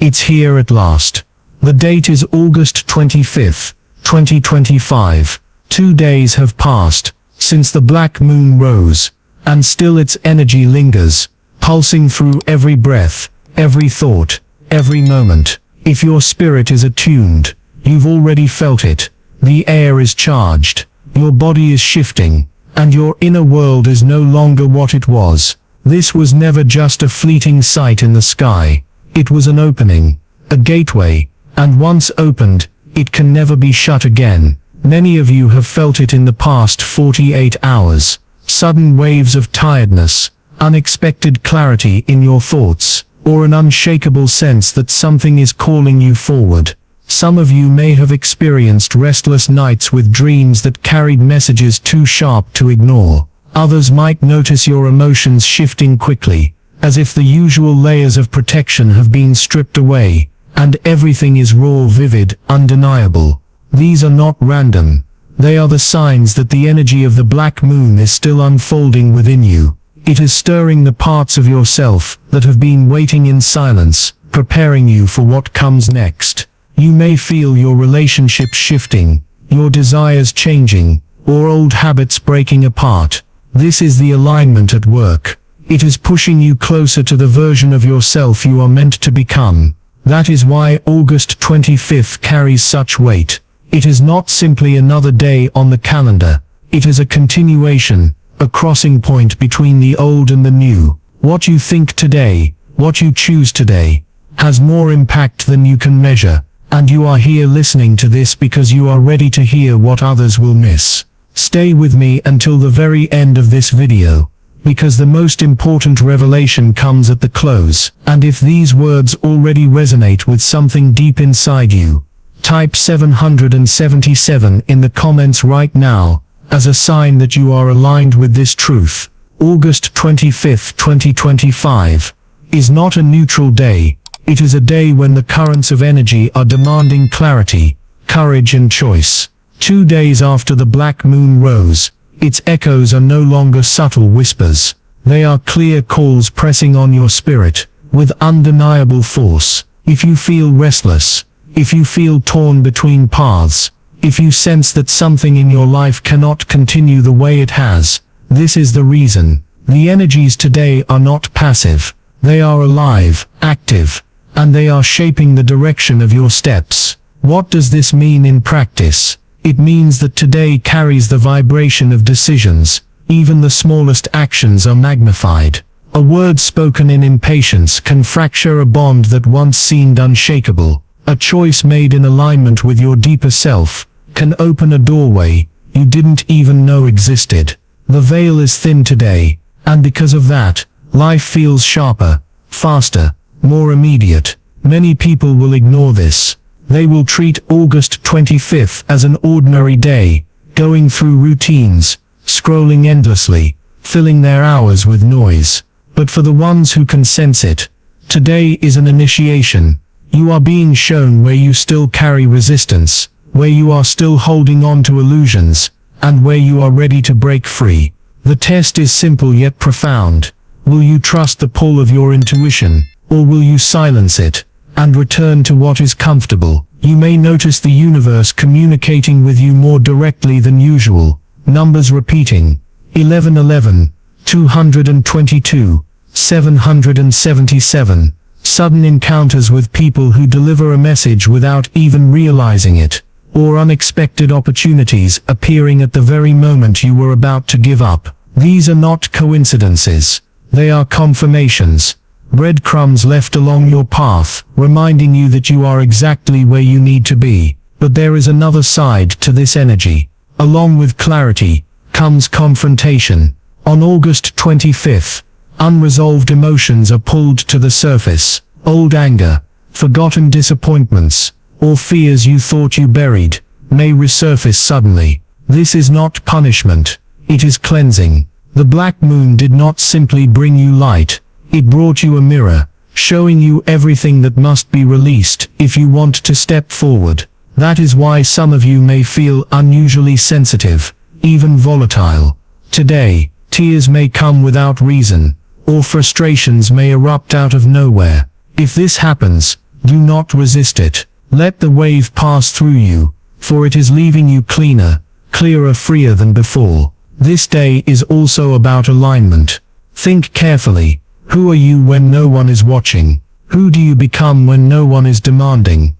It's here at last. The date is August 25th, 2025. 2 days have passed since the black moon rose, and still its energy lingers, pulsing through every breath, every thought, every moment. If your spirit is attuned, you've already felt it. The air is charged, your body is shifting, and your inner world is no longer what it was. This was never just a fleeting sight in the sky. It was an opening, a gateway, and once opened, it can never be shut again. Many of you have felt it in the past 48 hours. Sudden waves of tiredness, unexpected clarity in your thoughts, or an unshakable sense that something is calling you forward. Some of you may have experienced restless nights with dreams that carried messages too sharp to ignore. Others might notice your emotions shifting quickly, as if the usual layers of protection have been stripped away, and everything is raw, vivid, undeniable. These are not random. They are the signs that the energy of the black moon is still unfolding within you. It is stirring the parts of yourself that have been waiting in silence, preparing you for what comes next. You may feel your relationships shifting, your desires changing, or old habits breaking apart. This is the alignment at work. It is pushing you closer to the version of yourself you are meant to become. That is why August 25th carries such weight. It is not simply another day on the calendar. It is a continuation, a crossing point between the old and the new. What you think today, what you choose today, has more impact than you can measure. And you are here listening to this because you are ready to hear what others will miss. Stay with me until the very end of this video, because the most important revelation comes at the close. And if these words already resonate with something deep inside you, type 777 in the comments right now, as a sign that you are aligned with this truth. August 25th, 2025, is not a neutral day. It is a day when the currents of energy are demanding clarity, courage and choice. 2 days after the black moon rose, its echoes are no longer subtle whispers. They are clear calls pressing on your spirit, with undeniable force. If you feel restless, if you feel torn between paths, if you sense that something in your life cannot continue the way it has, this is the reason. The energies today are not passive. They are alive, active, and they are shaping the direction of your steps. What does this mean in practice? It means that today carries the vibration of decisions. Even the smallest actions are magnified. A word spoken in impatience can fracture a bond that once seemed unshakable. A choice made in alignment with your deeper self can open a doorway you didn't even know existed. The veil is thin today, and because of that, life feels sharper, faster, more immediate. Many people will ignore this. They will treat August 25th as an ordinary day, going through routines, scrolling endlessly, filling their hours with noise. But for the ones who can sense it, today is an initiation. You are being shown where you still carry resistance, where you are still holding on to illusions, and where you are ready to break free. The test is simple yet profound. Will you trust the pull of your intuition, or will you silence it, and return to what is comfortable? You may notice the universe communicating with you more directly than usual. Numbers repeating. 1111, 222, 777. Sudden encounters with people who deliver a message without even realizing it, or unexpected opportunities appearing at the very moment you were about to give up. These are not coincidences. They are confirmations. Breadcrumbs left along your path, reminding you that you are exactly where you need to be. But there is another side to this energy. Along with clarity comes confrontation. On August 25th, unresolved emotions are pulled to the surface. Old anger, forgotten disappointments, or fears you thought you buried, may resurface suddenly. This is not punishment. It is cleansing. The black moon did not simply bring you light. It brought you a mirror, showing you everything that must be released if you want to step forward. That is why some of you may feel unusually sensitive, even volatile. Today, tears may come without reason, or frustrations may erupt out of nowhere. If this happens, Do not resist it. Let the wave pass through you, for it is leaving you cleaner, clearer, freer than before. This day is also about alignment. Think carefully. Who are you when no one is watching? Who do you become when no one is demanding?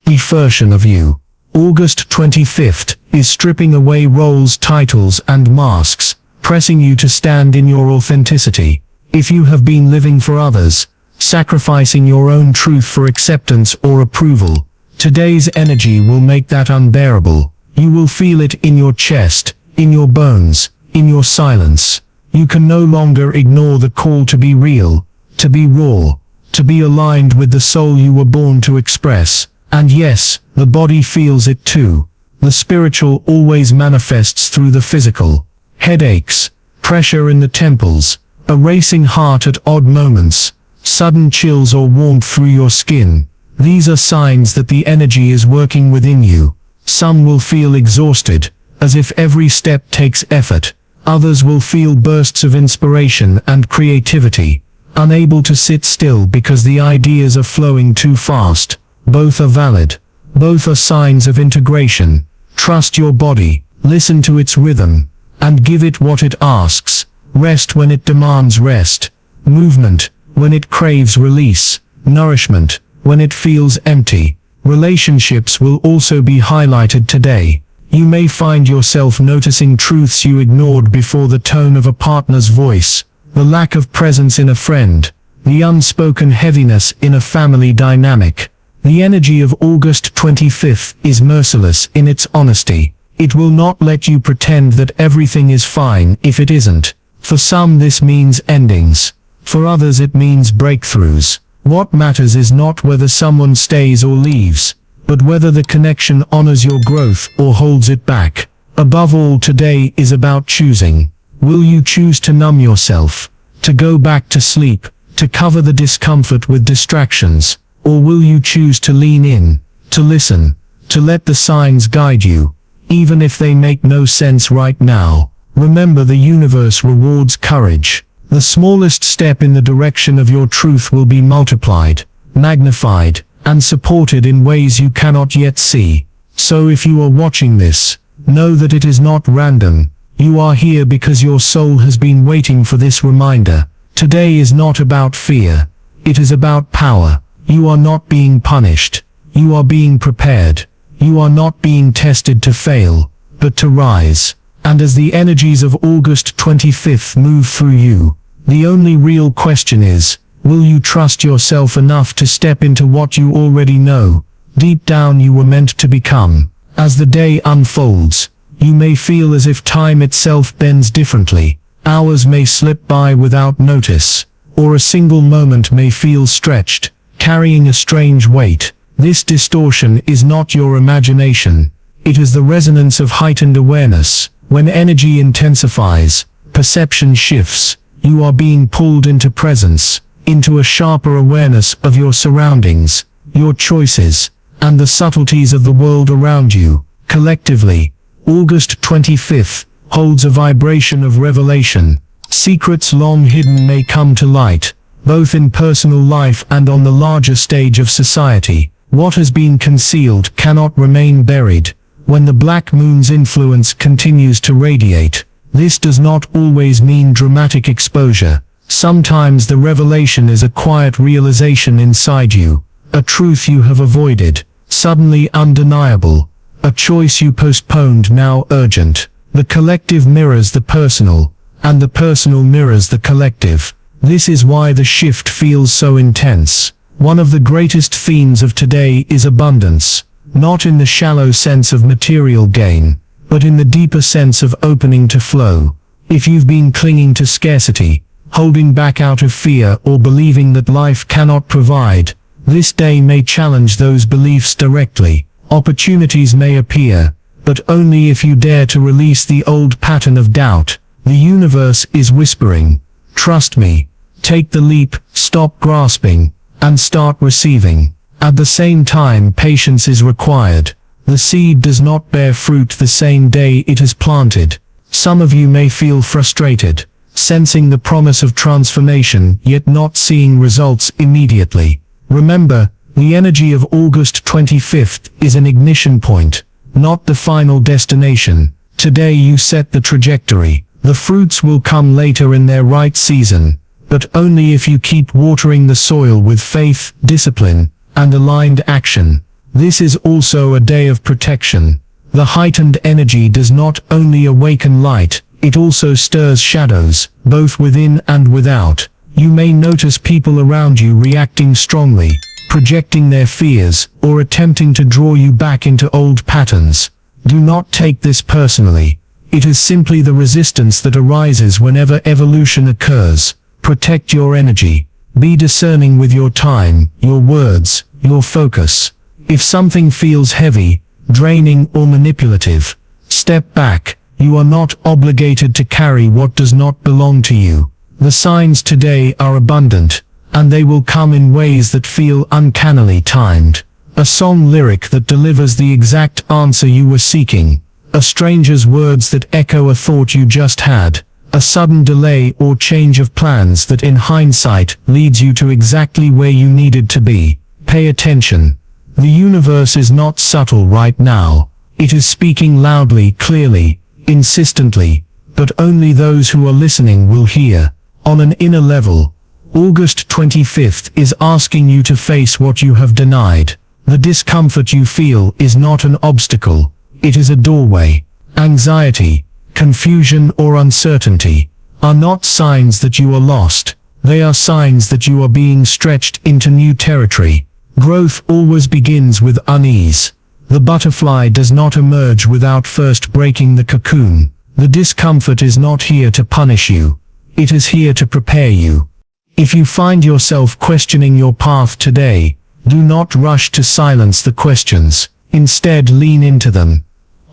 Each version of you. August 25th is stripping away roles, titles, and masks, pressing you to stand in your authenticity. If you have been living for others, sacrificing your own truth for acceptance or approval, today's energy will make that unbearable. You will feel it in your chest, in your bones, in your silence. You can no longer ignore the call to be real, to be raw, to be aligned with the soul you were born to express. And yes, the body feels it too. The spiritual always manifests through the physical. Headaches, pressure in the temples, a racing heart at odd moments, sudden chills or warmth through your skin. These are signs that the energy is working within you. Some will feel exhausted, as if every step takes effort. Others will feel bursts of inspiration and creativity, unable to sit still because the ideas are flowing too fast. Both are valid. Both are signs of integration. Trust your body, listen to its rhythm, and give it what it asks. Rest when it demands rest. Movement when it craves release. Nourishment when it feels empty. Relationships will also be highlighted today. You may find yourself noticing truths you ignored before: the tone of a partner's voice, the lack of presence in a friend, the unspoken heaviness in a family dynamic. The energy of August 25th is merciless in its honesty. It will not let you pretend that everything is fine if it isn't. For some this means endings. For others it means breakthroughs. What matters is not whether someone stays or leaves, but whether the connection honors your growth or holds it back. Above all, today is about choosing. Will you choose to numb yourself, to go back to sleep, to cover the discomfort with distractions? Or will you choose to lean in, to listen, to let the signs guide you, even if they make no sense right now? Remember, the universe rewards courage. The smallest step in the direction of your truth will be multiplied, magnified, and supported in ways you cannot yet see. So if you are watching this, know that it is not random. You are here because your soul has been waiting for this reminder. Today is not about fear. It is about power. You are not being punished. You are being prepared. You are not being tested to fail, but to rise. And as the energies of August 25th move through you, the only real question is, will you trust yourself enough to step into what you already know, deep down you were meant to become? As the day unfolds, you may feel as if time itself bends differently. Hours may slip by without notice, or a single moment may feel stretched, carrying a strange weight. This distortion is not your imagination. It is the resonance of heightened awareness. When energy intensifies, perception shifts. You are being pulled into presence, into a sharper awareness of your surroundings, your choices, and the subtleties of the world around you. Collectively, August 25th holds a vibration of revelation. Secrets long hidden may come to light, both in personal life and on the larger stage of society. What has been concealed cannot remain buried. When the black moon's influence continues to radiate, this does not always mean dramatic exposure. Sometimes the revelation is a quiet realization inside you, a truth you have avoided, suddenly undeniable, a choice you postponed now urgent. The collective mirrors the personal, and the personal mirrors the collective. This is why the shift feels so intense. One of the greatest themes of today is abundance, not in the shallow sense of material gain, but in the deeper sense of opening to flow. If you've been clinging to scarcity, holding back out of fear or believing that life cannot provide, this day may challenge those beliefs directly. Opportunities may appear, but only if you dare to release the old pattern of doubt. The universe is whispering, trust me, take the leap, stop grasping, and start receiving. At the same time, patience is required. The seed does not bear fruit the same day it is planted. Some of you may feel frustrated, sensing the promise of transformation yet not seeing results immediately. Remember, the energy of August 25th is an ignition point, not the final destination. Today you set the trajectory. The fruits will come later in their right season, but only if you keep watering the soil with faith, discipline, and aligned action. This is also a day of protection. The heightened energy does not only awaken light, it also stirs shadows, both within and without. You may notice people around you reacting strongly, projecting their fears, or attempting to draw you back into old patterns. Do not take this personally. It is simply the resistance that arises whenever evolution occurs. Protect your energy. Be discerning with your time, your words, your focus. If something feels heavy, draining, or manipulative, step back. You are not obligated to carry what does not belong to you. The signs today are abundant, and they will come in ways that feel uncannily timed. A song lyric that delivers the exact answer you were seeking. A stranger's words that echo a thought you just had. A sudden delay or change of plans that in hindsight leads you to exactly where you needed to be. Pay attention. The universe is not subtle right now. It is speaking loudly, clearly, insistently, but only those who are listening will hear. On an inner level, August 25th is asking you to face what you have denied. The discomfort you feel is not an obstacle. It is a doorway. Anxiety, confusion, or uncertainty are not signs that you are lost. They are signs that you are being stretched into new territory. Growth always begins with unease. The butterfly does not emerge without first breaking the cocoon. The discomfort is not here to punish you. It is here to prepare you. If you find yourself questioning your path today, do not rush to silence the questions. Instead, lean into them.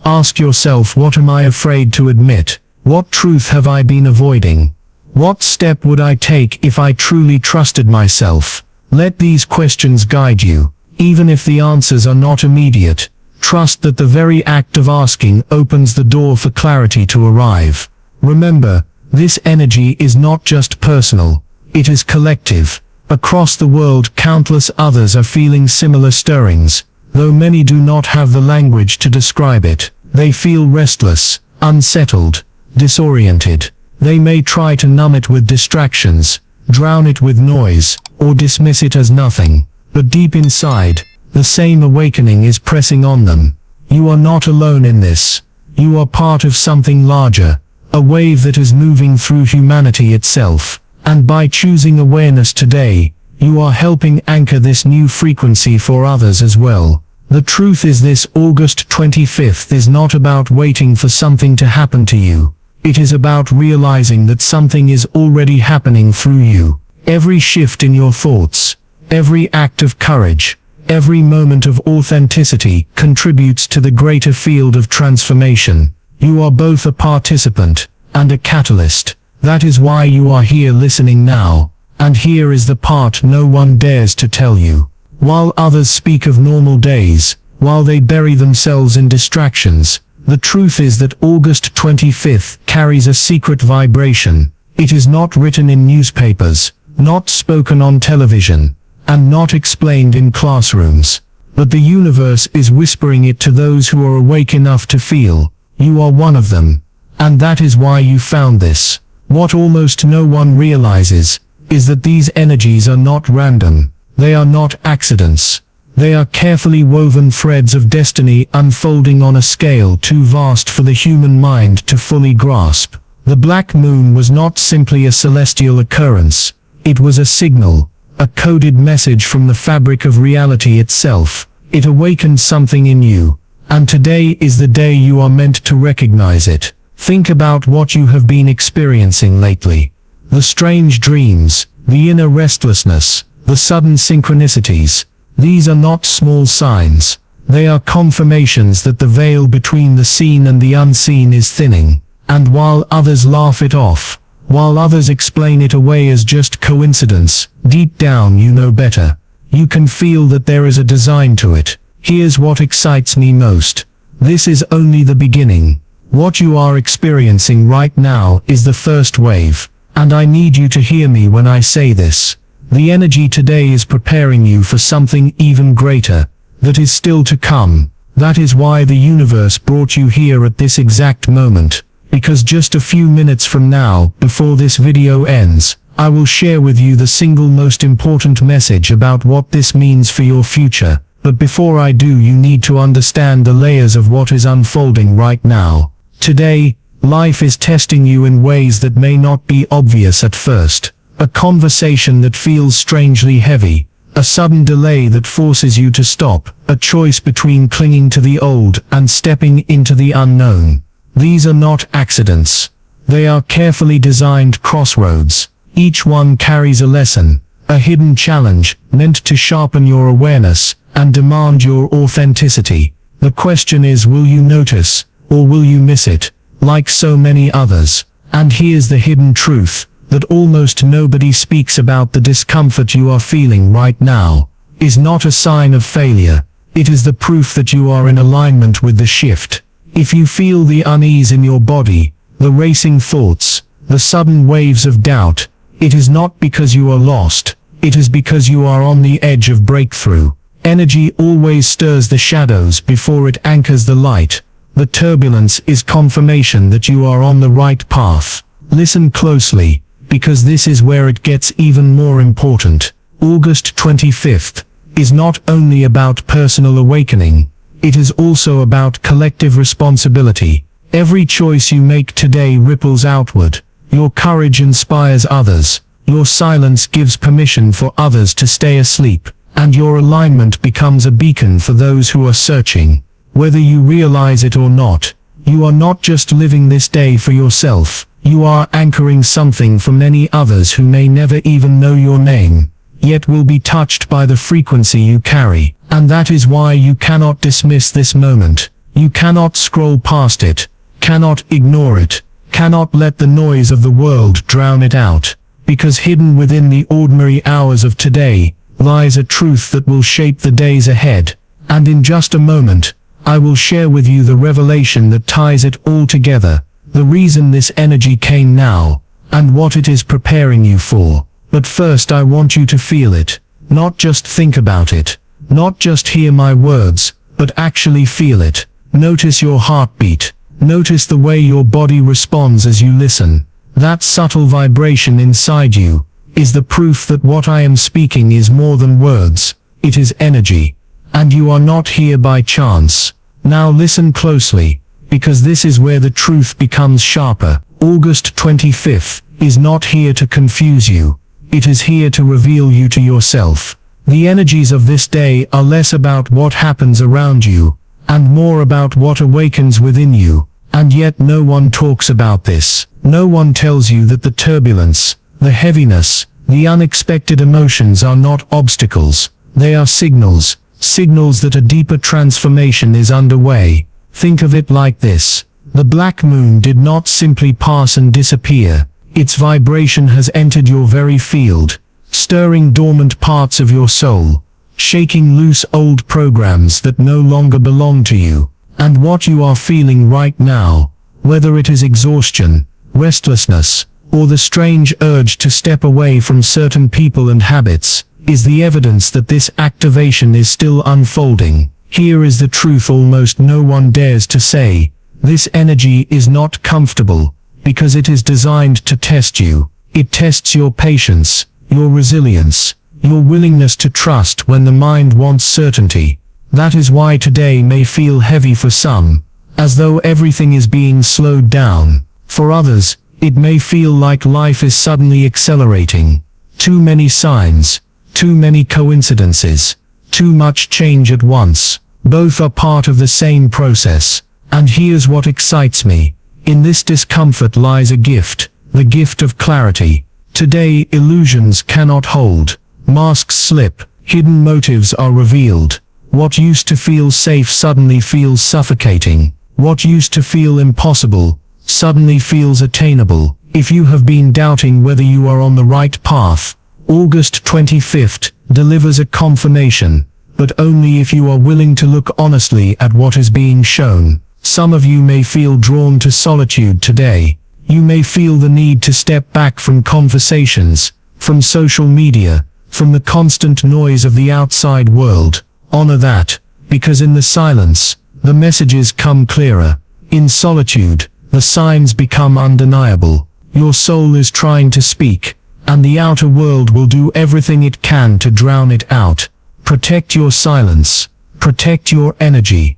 Ask yourself, what am I afraid to admit? What truth have I been avoiding? What step would I take if I truly trusted myself? Let these questions guide you. Even if the answers are not immediate, trust that the very act of asking opens the door for clarity to arrive. Remember, this energy is not just personal, it is collective. Across the world, countless others are feeling similar stirrings. Though many do not have the language to describe it, they feel restless, unsettled, disoriented. They may try to numb it with distractions, drown it with noise, or dismiss it as nothing. But deep inside, the same awakening is pressing on them. You are not alone in this. You are part of something larger, a wave that is moving through humanity itself. And by choosing awareness today, you are helping anchor this new frequency for others as well. The truth is this: August 25th is not about waiting for something to happen to you. It is about realizing that something is already happening through you. Every shift in your thoughts, every act of courage, every moment of authenticity contributes to the greater field of transformation. You are both a participant and a catalyst. That is why you are here listening now. And here is the part no one dares to tell you. While others speak of normal days, while they bury themselves in distractions, the truth is that August 25th carries a secret vibration. It is not written in newspapers, not spoken on television, and not explained in classrooms. But the universe is whispering it to those who are awake enough to feel. You are one of them. And that is why you found this. What almost no one realizes is that these energies are not random. They are not accidents. They are carefully woven threads of destiny unfolding on a scale too vast for the human mind to fully grasp. The black moon was not simply a celestial occurrence. It was a signal, a coded message from the fabric of reality itself. It awakened something in you. And today is the day you are meant to recognize it. Think about what you have been experiencing lately. The strange dreams, the inner restlessness, the sudden synchronicities. These are not small signs. They are confirmations that the veil between the seen and the unseen is thinning. And while others laugh it off, while others explain it away as just coincidence, deep down you know better. You can feel that there is a design to it. Here's what excites me most. This is only the beginning. What you are experiencing right now is the first wave. And I need you to hear me when I say this. The energy today is preparing you for something even greater, that is still to come. That is why the universe brought you here at this exact moment, because just a few minutes from now, before this video ends, I will share with you the single most important message about what this means for your future. But before I do, you need to understand the layers of what is unfolding right now. Today, life is testing you in ways that may not be obvious at first. A conversation that feels strangely heavy, a sudden delay that forces you to stop, a choice between clinging to the old and stepping into the unknown. These are not accidents. They are carefully designed crossroads. Each one carries a lesson, a hidden challenge, meant to sharpen your awareness and demand your authenticity. The question is, will you notice, or will you miss it, like so many others? And here's the hidden truth, that almost nobody speaks about. The discomfort you are feeling right now is not a sign of failure. It is the proof that you are in alignment with the shift. If you feel the unease in your body, the racing thoughts, the sudden waves of doubt, it is not because you are lost. It is because you are on the edge of breakthrough. Energy always stirs the shadows before it anchors the light. The turbulence is confirmation that you are on the right path. Listen closely, because this is where it gets even more important. August 25th is not only about personal awakening, it is also about collective responsibility. Every choice you make today ripples outward. Your courage inspires others, your silence gives permission for others to stay asleep, and your alignment becomes a beacon for those who are searching. Whether you realize it or not, you are not just living this day for yourself. You are anchoring something for many others who may never even know your name, yet will be touched by the frequency you carry. And that is why you cannot dismiss this moment. You cannot scroll past it, cannot ignore it, cannot let the noise of the world drown it out. Because hidden within the ordinary hours of today lies a truth that will shape the days ahead. And in just a moment, I will share with you the revelation that ties it all together. The reason this energy came now, and what it is preparing you for. But first I want you to feel it, not just think about it, not just hear my words, but actually feel it. Notice your heartbeat, notice the way your body responds as you listen. That subtle vibration inside you is the proof that what I am speaking is more than words, it is energy. And you are not here by chance. Now listen closely, because this is where the truth becomes sharper. August 25th is not here to confuse you. It is here to reveal you to yourself. The energies of this day are less about what happens around you, and more about what awakens within you. And yet no one talks about this. No one tells you that the turbulence, the heaviness, the unexpected emotions are not obstacles. They are signals, signals that a deeper transformation is underway. Think of it like this. The black moon did not simply pass and disappear. Its vibration has entered your very field, stirring dormant parts of your soul, shaking loose old programs that no longer belong to you. And what you are feeling right now, whether it is exhaustion, restlessness, or the strange urge to step away from certain people and habits, is the evidence that this activation is still unfolding. Here is the truth almost no one dares to say. This energy is not comfortable, because it is designed to test you. It tests your patience, your resilience, your willingness to trust when the mind wants certainty. That is why today may feel heavy for some, as though everything is being slowed down. For others, it may feel like life is suddenly accelerating. Too many signs, too many coincidences, too much change at once. Both are part of the same process. And here's what excites me. In this discomfort lies a gift, the gift of clarity. Today illusions cannot hold. Masks slip, hidden motives are revealed. What used to feel safe suddenly feels suffocating. What used to feel impossible suddenly feels attainable. If you have been doubting whether you are on the right path, August 25th delivers a confirmation, but only if you are willing to look honestly at what is being shown. Some of you may feel drawn to solitude today. You may feel the need to step back from conversations, from social media, from the constant noise of the outside world. Honor that, because in the silence, the messages come clearer. In solitude, the signs become undeniable. Your soul is trying to speak, and the outer world will do everything it can to drown it out. Protect your silence. Protect your energy.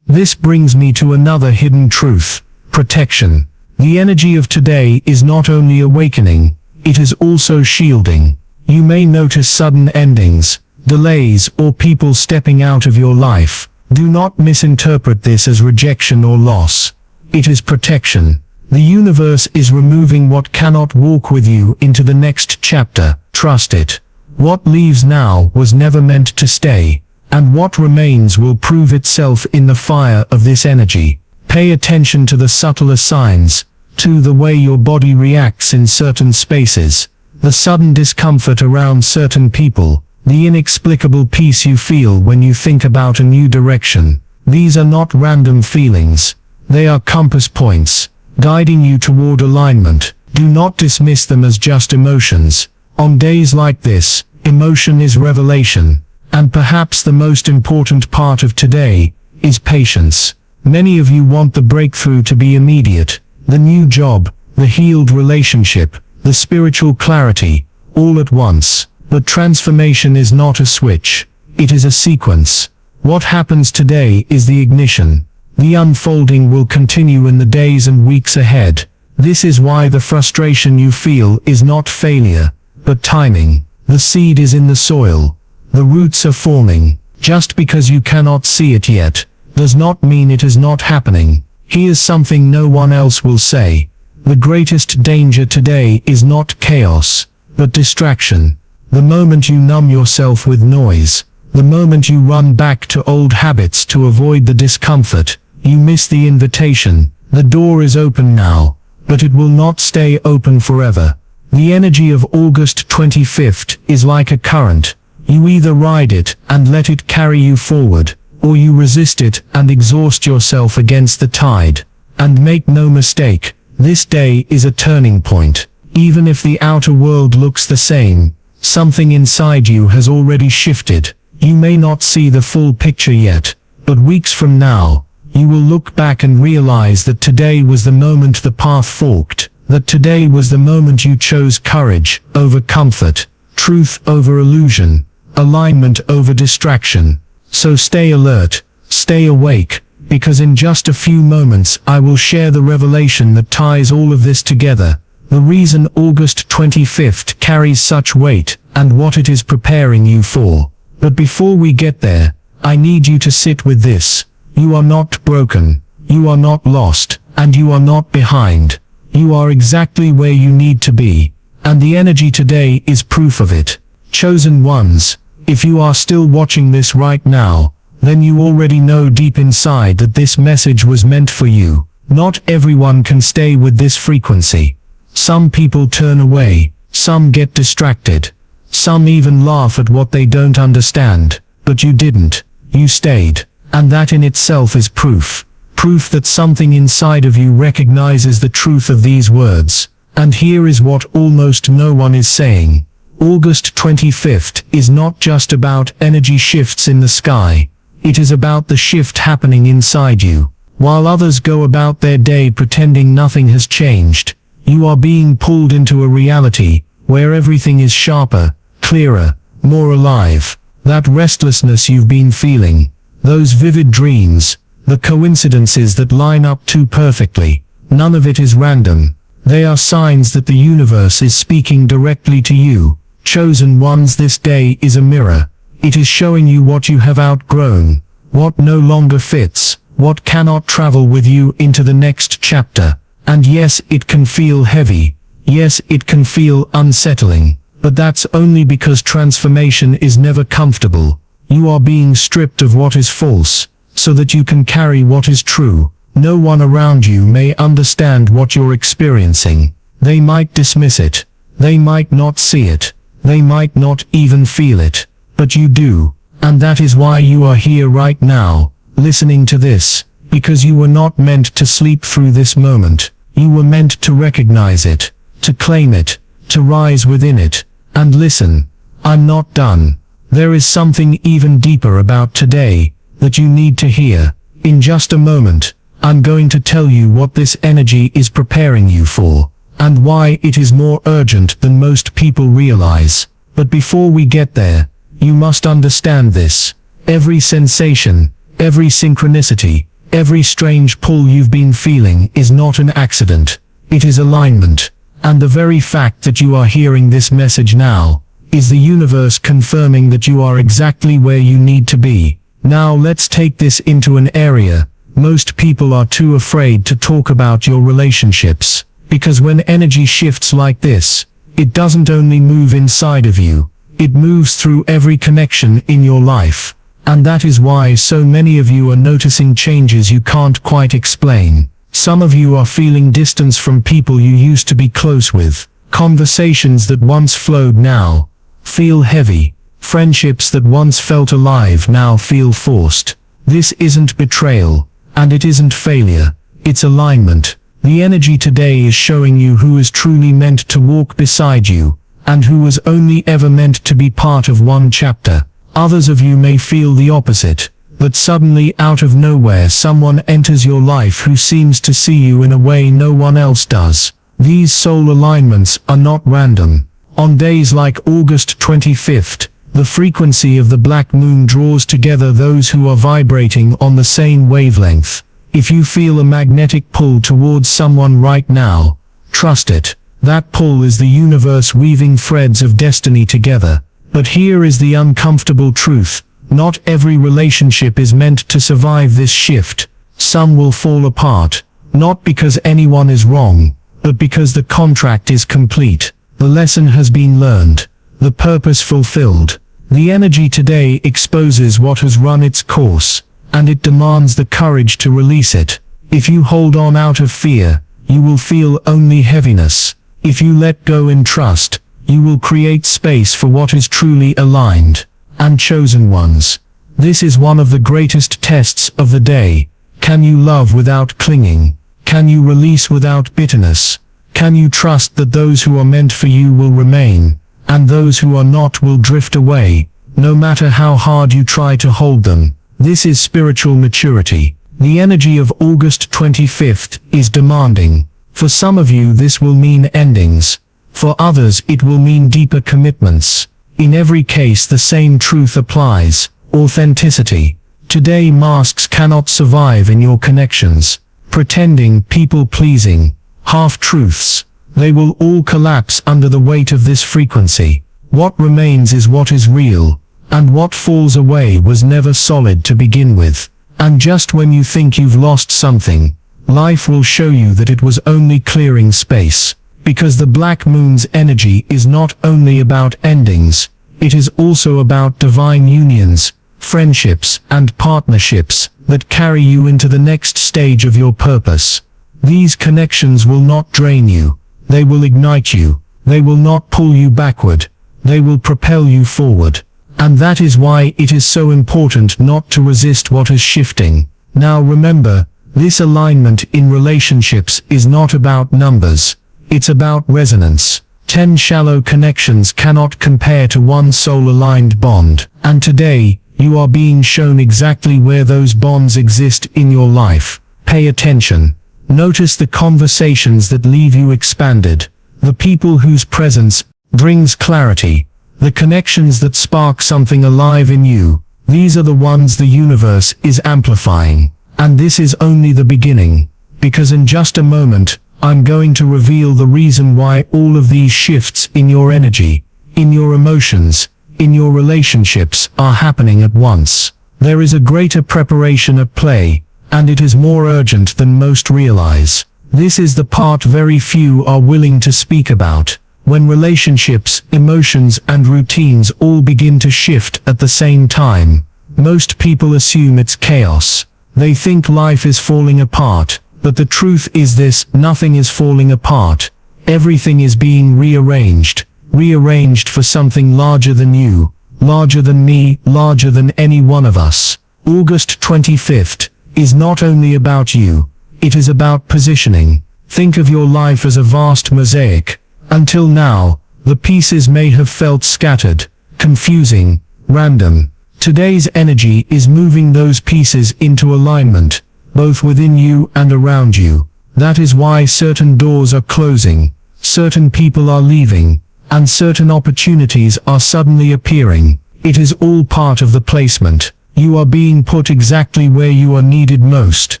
This brings me to another hidden truth: protection. The energy of today is not only awakening, it is also shielding. You may notice sudden endings, delays, or people stepping out of your life. Do not misinterpret this as rejection or loss. It is protection. The universe is removing what cannot walk with you into the next chapter. Trust it. What leaves now was never meant to stay, and what remains will prove itself in the fire of this energy. Pay attention to the subtler signs, to the way your body reacts in certain spaces, the sudden discomfort around certain people, the inexplicable peace you feel when you think about a new direction. These are not random feelings. They are compass points, guiding you toward alignment. Do not dismiss them as just emotions. On days like this, emotion is revelation. And perhaps the most important part of today is patience. Many of you want the breakthrough to be immediate. The new job, the healed relationship, the spiritual clarity, all at once. But transformation is not a switch. It is a sequence. What happens today is the ignition. The unfolding will continue in the days and weeks ahead. This is why the frustration you feel is not failure, but timing. The seed is in the soil. The roots are forming. Just because you cannot see it yet, does not mean it is not happening. Here's something no one else will say. The greatest danger today is not chaos, but distraction. The moment you numb yourself with noise, the moment you run back to old habits to avoid the discomfort, you miss the invitation. The door is open now, but it will not stay open forever. The energy of August 25th is like a current. You either ride it and let it carry you forward, or you resist it and exhaust yourself against the tide. And make no mistake, this day is a turning point. Even if the outer world looks the same, something inside you has already shifted. You may not see the full picture yet, but weeks from now, you will look back and realize that today was the moment the path forked, that today was the moment you chose courage over comfort, truth over illusion, alignment over distraction. So stay alert, stay awake, because in just a few moments I will share the revelation that ties all of this together, the reason August 25th carries such weight, and what it is preparing you for. But before we get there, I need you to sit with this. You are not broken, you are not lost, and you are not behind. You are exactly where you need to be, and the energy today is proof of it. Chosen ones, if you are still watching this right now, then you already know deep inside that this message was meant for you. Not everyone can stay with this frequency. Some people turn away, some get distracted, some even laugh at what they don't understand, but you didn't. You stayed. And that in itself is proof. Proof that something inside of you recognizes the truth of these words. And here is what almost no one is saying. August 25th is not just about energy shifts in the sky. It is about the shift happening inside you. While others go about their day pretending nothing has changed, you are being pulled into a reality where everything is sharper, clearer, more alive. That restlessness you've been feeling, those vivid dreams, the coincidences that line up too perfectly, none of it is random. They are signs that the universe is speaking directly to you. Chosen ones, this day is a mirror. It is showing you what you have outgrown, what no longer fits, what cannot travel with you into the next chapter. And yes, it can feel heavy. Yes, it can feel unsettling. But that's only because transformation is never comfortable. You are being stripped of what is false, so that you can carry what is true. No one around you may understand what you're experiencing. They might dismiss it. They might not see it. They might not even feel it. But you do. And that is why you are here right now, listening to this. Because you were not meant to sleep through this moment. You were meant to recognize it, to claim it, to rise within it. And listen, I'm not done. There is something even deeper about today that you need to hear. In just a moment, I'm going to tell you what this energy is preparing you for, and why it is more urgent than most people realize. But before we get there, you must understand this. Every sensation, every synchronicity, every strange pull you've been feeling is not an accident. It is alignment. And the very fact that you are hearing this message now is the universe confirming that you are exactly where you need to be. Now let's take this into an area most people are too afraid to talk about: your relationships. Because when energy shifts like this, it doesn't only move inside of you, it moves through every connection in your life. And that is why so many of you are noticing changes you can't quite explain. Some of you are feeling distance from people you used to be close with. Conversations that once flowed now feel heavy. Friendships that once felt alive now feel forced. This isn't betrayal, and it isn't failure. It's alignment. The energy today is showing you who is truly meant to walk beside you, and who was only ever meant to be part of one chapter. Others of you may feel the opposite, that suddenly out of nowhere someone enters your life who seems to see you in a way no one else does. These soul alignments are not random. On days like August 25th, the frequency of the black moon draws together those who are vibrating on the same wavelength. If you feel a magnetic pull towards someone right now, trust it. That pull is the universe weaving threads of destiny together. But here is the uncomfortable truth. Not every relationship is meant to survive this shift. Some will fall apart, not because anyone is wrong, but because the contract is complete. The lesson has been learned, the purpose fulfilled. The energy today exposes what has run its course, and it demands the courage to release it. If you hold on out of fear, you will feel only heaviness. If you let go in trust, you will create space for what is truly aligned and chosen ones. This is one of the greatest tests of the day. Can you love without clinging? Can you release without bitterness? Can you trust that those who are meant for you will remain, and those who are not will drift away, no matter how hard you try to hold them? This is spiritual maturity. The energy of August 25th is demanding. For some of you this will mean endings. For others it will mean deeper commitments. In every case the same truth applies: authenticity. Today masks cannot survive in your connections. Pretending, people-pleasing, half-truths. They will all collapse under the weight of this frequency. What remains is what is real, and what falls away was never solid to begin with. And just when you think you've lost something, life will show you that it was only clearing space. Because the black moon's energy is not only about endings, it is also about divine unions, friendships, and partnerships that carry you into the next stage of your purpose. These connections will not drain you. They will ignite you. They will not pull you backward. They will propel you forward. And that is why it is so important not to resist what is shifting. Now remember, this alignment in relationships is not about numbers. It's about resonance. 10 shallow connections cannot compare to one soul-aligned bond. And today, you are being shown exactly where those bonds exist in your life. Pay attention. Notice the conversations that leave you expanded. The people whose presence brings clarity. The connections that spark something alive in you. These are the ones the universe is amplifying. And this is only the beginning. Because in just a moment, I'm going to reveal the reason why all of these shifts in your energy, in your emotions, in your relationships are happening at once. There is a greater preparation at play, and it is more urgent than most realize. This is the part very few are willing to speak about. When relationships, emotions, and routines all begin to shift at the same time, most people assume it's chaos. They think life is falling apart. But the truth is this: nothing is falling apart. Everything is being rearranged for something larger than you, larger than me, larger than any one of us. August 25th is not only about you, it is about positioning. Think of your life as a vast mosaic. Until now, the pieces may have felt scattered, confusing, random. Today's energy is moving those pieces into alignment, both within you and around you. That is why certain doors are closing, certain people are leaving, and certain opportunities are suddenly appearing. It is all part of the placement. You are being put exactly where you are needed most.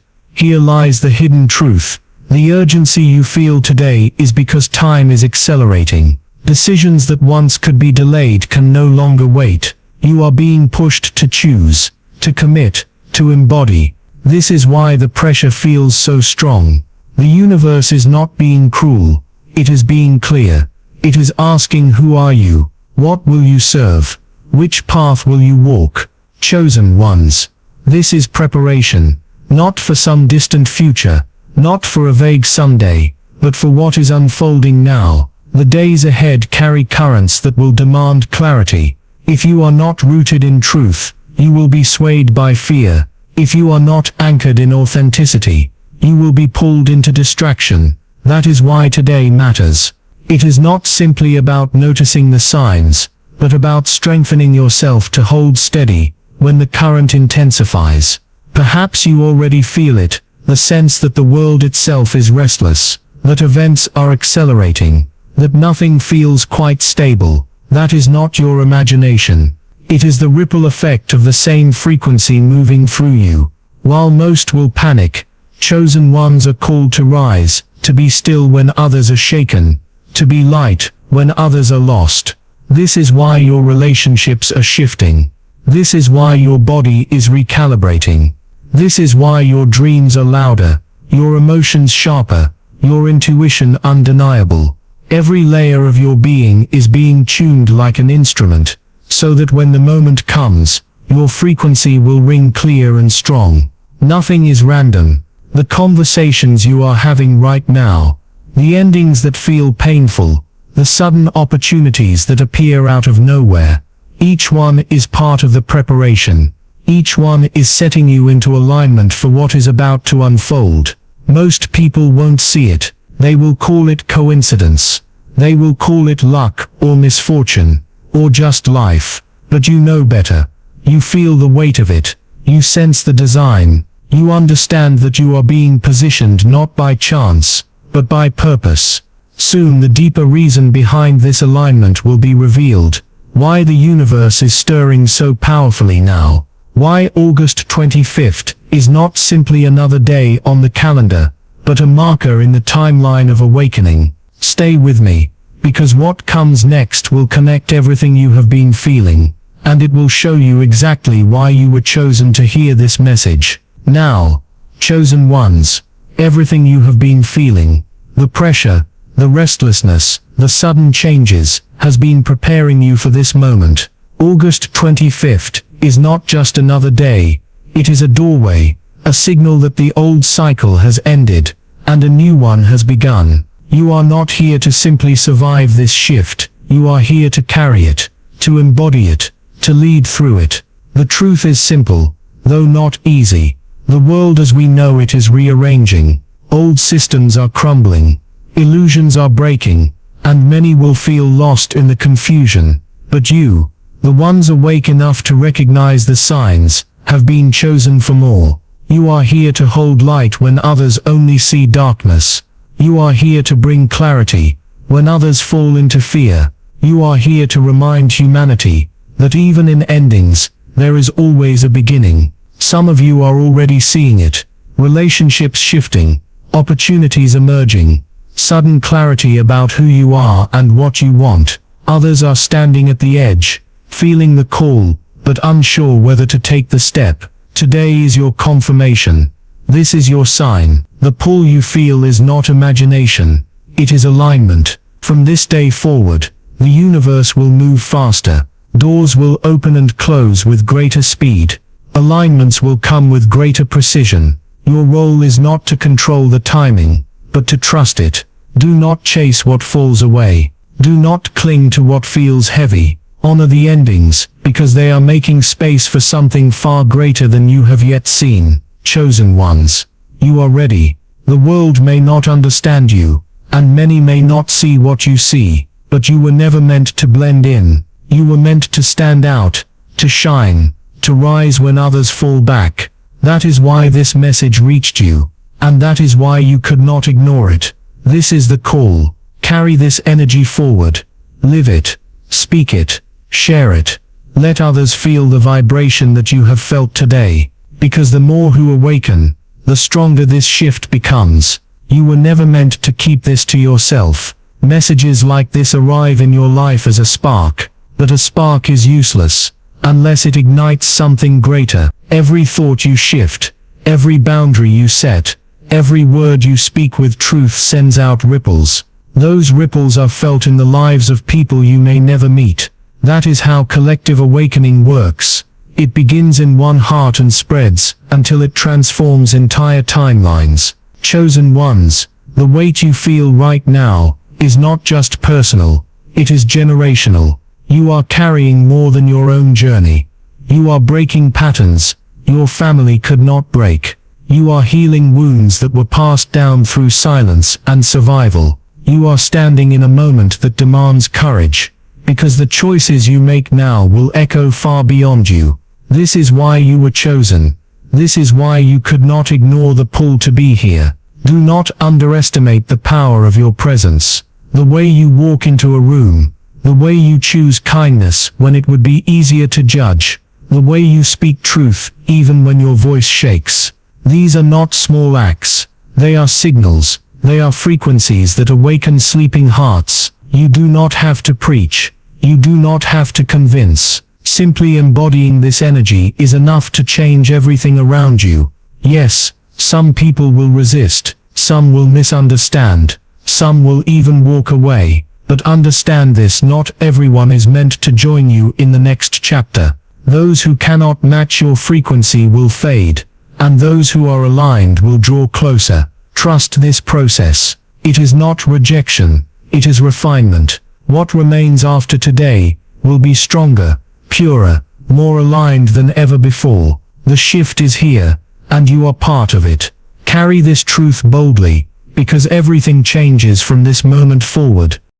Here lies the hidden truth. The urgency you feel today is because time is accelerating. Decisions that once could be delayed can no longer wait. You are being pushed to choose, to commit, to embody. This is why the pressure feels so strong. The universe is not being cruel. It is being clear. It is asking, who are you? What will you serve? Which path will you walk? Chosen ones. This is preparation, not for some distant future, not for a vague someday, but for what is unfolding now. The days ahead carry currents that will demand clarity. If you are not rooted in truth, you will be swayed by fear. If you are not anchored in authenticity, you will be pulled into distraction. That is why today matters. It is not simply about noticing the signs, but about strengthening yourself to hold steady when the current intensifies. Perhaps you already feel it, the sense that the world itself is restless, that events are accelerating, that nothing feels quite stable. That is not your imagination. It is the ripple effect of the same frequency moving through you. While most will panic, chosen ones are called to rise, to be still when others are shaken, to be light when others are lost. This is why your relationships are shifting. This is why your body is recalibrating. This is why your dreams are louder, your emotions sharper, your intuition undeniable. Every layer of your being is being tuned like an instrument, so that when the moment comes, your frequency will ring clear and strong. Nothing is random. The conversations you are having right now, the endings that feel painful, the sudden opportunities that appear out of nowhere, each one is part of the preparation. Each one is setting you into alignment for what is about to unfold. Most people won't see it. They will call it coincidence. They will call it luck or misfortune, or just life. But you know better. You feel the weight of it. You sense the design. You understand that you are being positioned not by chance, but by purpose. Soon the deeper reason behind this alignment will be revealed. Why the universe is stirring so powerfully now. Why August 25th is not simply another day on the calendar, but a marker in the timeline of awakening. Stay with me, because what comes next will connect everything you have been feeling, and it will show you exactly why you were chosen to hear this message. Now, chosen ones, everything you have been feeling, the pressure, the restlessness, the sudden changes, has been preparing you for this moment. August 25th is not just another day, it is a doorway, a signal that the old cycle has ended, and a new one has begun. You are not here to simply survive this shift, you are here to carry it, to embody it, to lead through it. The truth is simple, though not easy. The world as we know it is rearranging. Old systems are crumbling. Illusions are breaking, and many will feel lost in the confusion. But you, the ones awake enough to recognize the signs, have been chosen for more. You are here to hold light when others only see darkness. You are here to bring clarity when others fall into fear. You are here to remind humanity that even in endings, there is always a beginning. Some of you are already seeing it. Relationships shifting, opportunities emerging, sudden clarity about who you are and what you want. Others are standing at the edge, feeling the call, but unsure whether to take the step. Today is your confirmation. This is your sign. The pull you feel is not imagination. It is alignment. From this day forward, the universe will move faster. Doors will open and close with greater speed. Alignments will come with greater precision. Your role is not to control the timing, but to trust it. Do not chase what falls away. Do not cling to what feels heavy. Honor the endings, because they are making space for something far greater than you have yet seen. Chosen ones, you are ready. The world may not understand you, and many may not see what you see, but you were never meant to blend in. You were meant to stand out, to shine, to rise when others fall back. That is why this message reached you, and that is why you could not ignore it. This is the call. Carry this energy forward. Live it, speak it, share it. Let others feel the vibration that you have felt today, because the more who awaken, the stronger this shift becomes. You were never meant to keep this to yourself. Messages like this arrive in your life as a spark, but a spark is useless unless it ignites something greater. Every thought you shift, every boundary you set, every word you speak with truth sends out ripples. Those ripples are felt in the lives of people you may never meet. That is how collective awakening works. It begins in one heart and spreads until it transforms entire timelines. Chosen ones, the weight you feel right now is not just personal, it is generational. You are carrying more than your own journey. You are breaking patterns your family could not break. You are healing wounds that were passed down through silence and survival. You are standing in a moment that demands courage, because the choices you make now will echo far beyond you. This is why you were chosen. This is why you could not ignore the pull to be here. Do not underestimate the power of your presence. The way you walk into a room, the way you choose kindness when it would be easier to judge, the way you speak truth even when your voice shakes. These are not small acts. They are signals. They are frequencies that awaken sleeping hearts. You do not have to preach. You do not have to convince. Simply embodying this energy is enough to change everything around you. Yes, some people will resist. Some will misunderstand. Some will even walk away. But understand this: not everyone is meant to join you in the next chapter. Those who cannot match your frequency will fade, and those who are aligned will draw closer. Trust this process. It is not rejection, it is refinement. What remains after today will be stronger, purer, more aligned than ever before. The shift is here, and you are part of it. Carry this truth boldly, because everything changes from this moment forward.